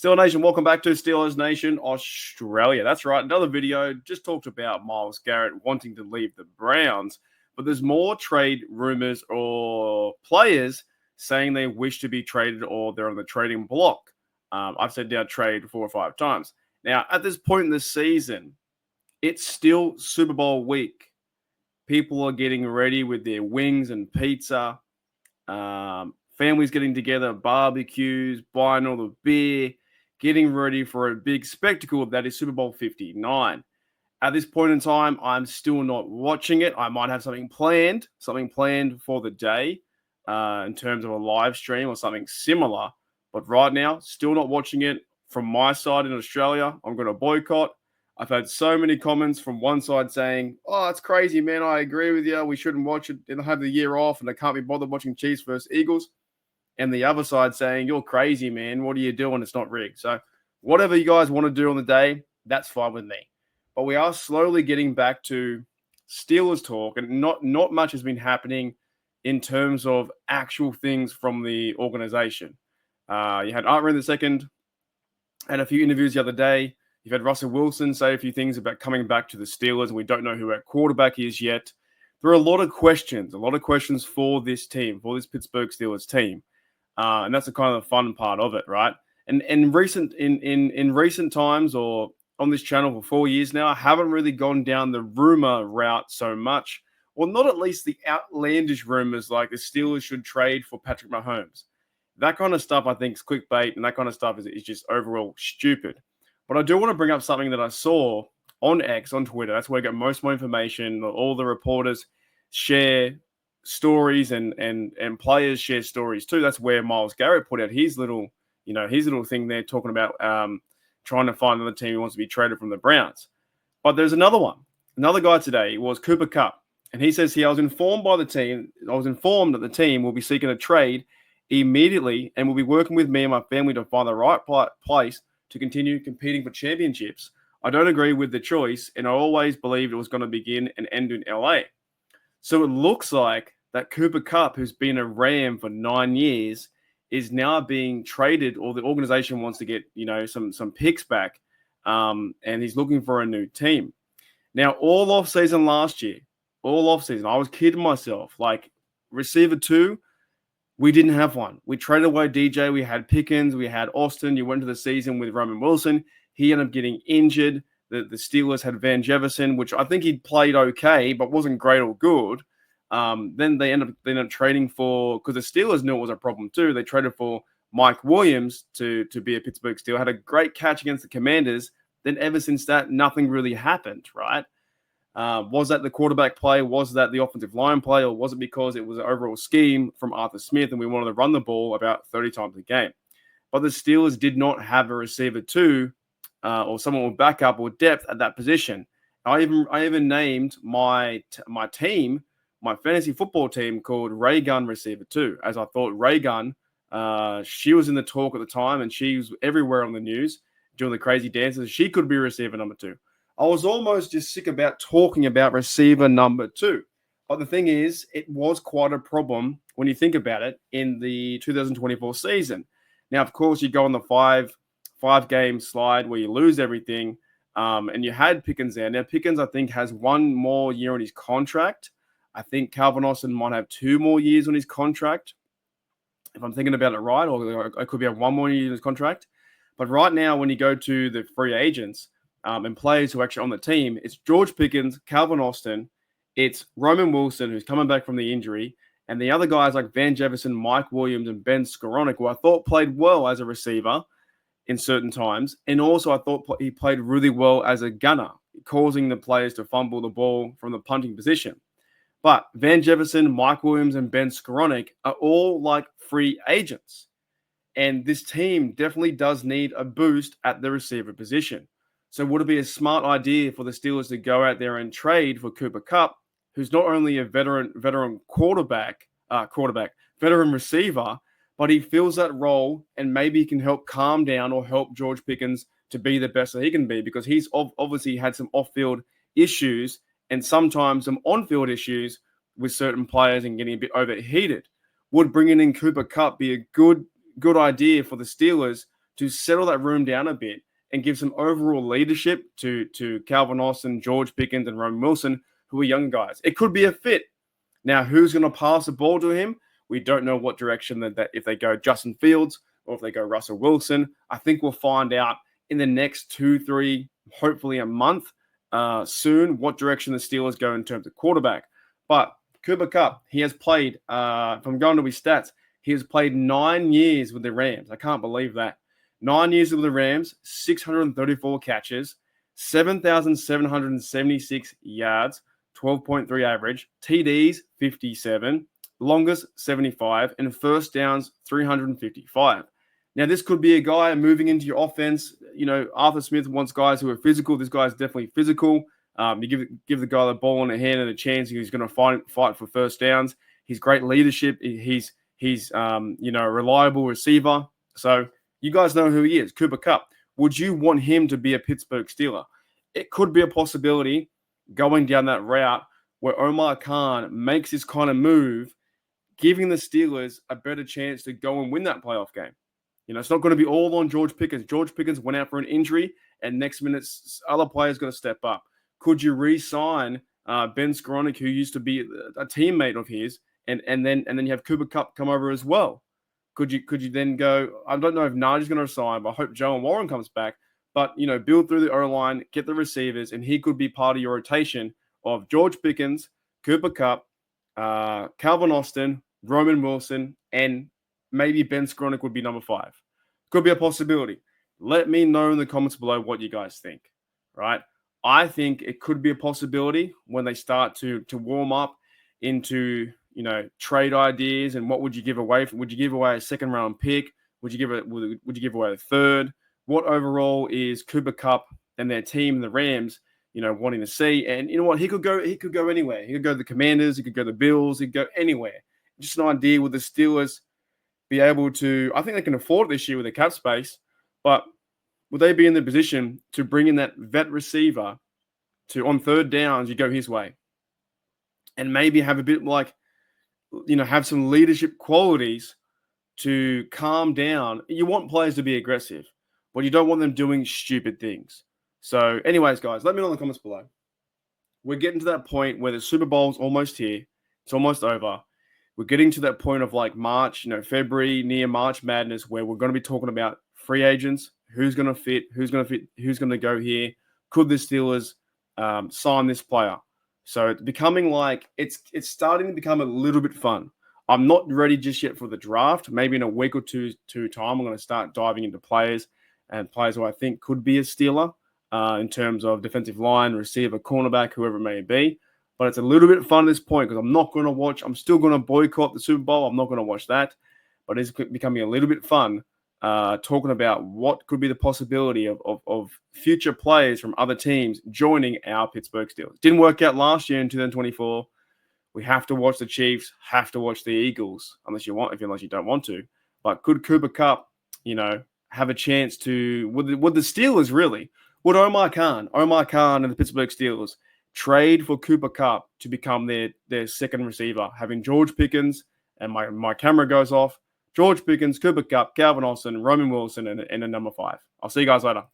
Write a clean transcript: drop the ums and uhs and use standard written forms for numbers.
Steelers Nation, welcome back to Steelers Nation Australia. That's right, another video just talked about Myles Garrett wanting to leave the Browns, but there's more trade rumors or players saying they wish to be traded or they're on the trading block. I've said now trade 4 or 5 times. Now, at this point in the season, it's still Super Bowl week. People are getting ready with their wings and pizza. Families getting together, barbecues, buying all the beer, getting ready for a big spectacle that is Super Bowl 59. At this point in time, I'm still not watching it. I might have something planned for the day in terms of a live stream or something similar. But right now, still not watching it. From my side in Australia, I'm going to boycott. I've had so many comments from one side saying, oh, it's crazy, man. I agree with you. We shouldn't watch it. They'll have the year off and they can't be bothered watching Chiefs versus Eagles. And the other side saying, you're crazy, man. What are you doing? It's not rigged. So whatever you guys want to do on the day, that's fine with me. But we are slowly getting back to Steelers talk, and not much has been happening in terms of actual things from the organization. You had Art Reed II, had a few interviews the other day. You've had Russell Wilson say a few things about coming back to the Steelers, and we don't know who our quarterback is yet. There are a lot of questions for this team, for this Pittsburgh Steelers team. And that's the kind of the fun part of it, right? And in recent times, or on this channel for 4 years now, I haven't really gone down the rumor route so much, or not at least the outlandish rumors like the Steelers should trade for Patrick Mahomes. That kind of stuff I think is clickbait, and that kind of stuff is just overall stupid. But I do want to bring up something that I saw on X, on Twitter. That's where I get most of my information. All the reporters share stories and players share stories too. That's where Myles Garrett put out his little thing there, talking about trying to find another team who wants to be traded from the Browns. But there's another one. Another guy today was Kupp, and he says I was informed that the team will be seeking a trade immediately and will be working with me and my family to find the right place to continue competing for championships. I don't agree with the choice, and I always believed it was going to begin and end in LA. So it looks like that Kupp, who's been a Ram for 9 years, is now being traded, or the organization wants to get, some picks back, and he's looking for a new team. Now, all offseason last year, I was kidding myself. Like, receiver 2, we didn't have one. We traded away DJ. We had Pickens. We had Austin. You went to the season with Roman Wilson. He ended up getting injured. The Steelers had Van Jefferson, which I think he played okay, but wasn't great or good. Then they ended up trading for, because the Steelers knew it was a problem too. They traded for Mike Williams to be a Pittsburgh Steeler. Had a great catch against the Commanders. Then ever since that, nothing really happened, right? Was that the quarterback play? Was that the offensive line play? Or was it because it was an overall scheme from Arthur Smith and we wanted to run the ball about 30 times a game? But the Steelers did not have a receiver 2 or someone with backup or depth at that position. I even named my team, my fantasy football team, called Ray Gun Receiver 2, as I thought Ray Gun, she was in the talk at the time and she was everywhere on the news doing the crazy dances. She could be receiver number 2. I was almost just sick about talking about receiver number 2. But the thing is, it was quite a problem when you think about it in the 2024 season. Now, of course, you go on the five-game slide where you lose everything, and you had Pickens there. Now, Pickens, I think, has 1 more year on his contract. I think Calvin Austin might have 2 more years on his contract, if I'm thinking about it right, or I could be have 1 more year on his contract. But right now, when you go to the free agents, and players who are actually on the team, it's George Pickens, Calvin Austin, it's Roman Wilson, who's coming back from the injury, and the other guys like Van Jefferson, Mike Williams, and Ben Skoranek, who I thought played well as a receiver in certain times, and also I thought he played really well as a gunner, causing the players to fumble the ball from the punting position. But Van Jefferson, Mike Williams, and Ben Skoranek are all like free agents, and this team definitely does need a boost at the receiver position. So would it be a smart idea for the Steelers to go out there and trade for Kupp, who's not only a veteran veteran receiver, but he fills that role and maybe he can help calm down or help George Pickens to be the best that he can be, because he's obviously had some off-field issues and sometimes some on-field issues with certain players and getting a bit overheated. Would bringing in Kupp be a good idea for the Steelers to settle that room down a bit and give some overall leadership to Calvin Austin, George Pickens, and Roman Wilson, who are young guys. It could be a fit. Now, who's going to pass the ball to him? We don't know what direction that if they go Justin Fields or if they go Russell Wilson. I think we'll find out in the next 2-3, hopefully a month soon, what direction the Steelers go in terms of quarterback. But Cooper Kupp, he has played, if I'm going to his stats, he has played 9 years with the Rams. I can't believe that. 9 years with the Rams, 634 catches, 7,776 yards, 12.3 average, TDs 57, longest 75, and first downs 355. Now, this could be a guy moving into your offense. You know, Arthur Smith wants guys who are physical. This guy is definitely physical. You give the guy the ball in the hand and a chance. He's going to fight for first downs. He's great leadership. He's a reliable receiver. So you guys know who he is, Cooper Kupp. Would you want him to be a Pittsburgh Steeler? It could be a possibility going down that route where Omar Khan makes this kind of move, giving the Steelers a better chance to go and win that playoff game. You know, it's not going to be all on George Pickens. George Pickens went out for an injury, and next minute, other players going to step up. Could you re-sign Ben Skowronek, who used to be a teammate of his, and then you have Cooper Kupp come over as well? Could you then go? I don't know if Najee's going to resign, but I hope Joe and Warren comes back. But build through the O-line, get the receivers, and he could be part of your rotation of George Pickens, Cooper Kupp, Calvin Austin, Roman Wilson, and maybe Ben Skowronek would be number 5. Could be a possibility. Let me know in the comments below what you guys think, right? I think it could be a possibility when they start to warm up into, trade ideas and what would you give away? Would you give away a second round pick? Would you give away a third? What overall is Cooper Kupp and their team, the Rams, wanting to see? And you know what? He could go anywhere. He could go to the Commanders. He could go to the Bills. He could go anywhere. Just an idea, with the Steelers be able to, I think they can afford it this year with the cap space, but would they be in the position to bring in that vet receiver to, on third downs, you go his way and maybe have a bit have some leadership qualities to calm down. You want players to be aggressive, but you don't want them doing stupid things. So anyways, guys, let me know in the comments below. We're getting to that point where the Super Bowl's almost here. It's almost over. We're getting to that point of March, February, near March Madness, where we're going to be talking about free agents, who's going to fit, who's going to go here. Could the Steelers sign this player? So it's becoming it's starting to become a little bit fun. I'm not ready just yet for the draft. Maybe in a week or two time, I'm going to start diving into players who I think could be a Steeler in terms of defensive line, receiver, cornerback, whoever it may be. But it's a little bit fun at this point because I'm still going to boycott the Super Bowl. I'm not going to watch that. But it's becoming a little bit fun talking about what could be the possibility of future players from other teams joining our Pittsburgh Steelers. Didn't work out last year in 2024. We have to watch the Chiefs, have to watch the Eagles, unless you don't want to. But could Cooper Kupp, have a chance to, would the Steelers really, would Omar Khan and the Pittsburgh Steelers trade for Cooper Kupp to become their second receiver, having George Pickens, and my camera goes off, George Pickens, Cooper Kupp, Calvin Austin, Roman Wilson, and a number 5. I'll see you guys later.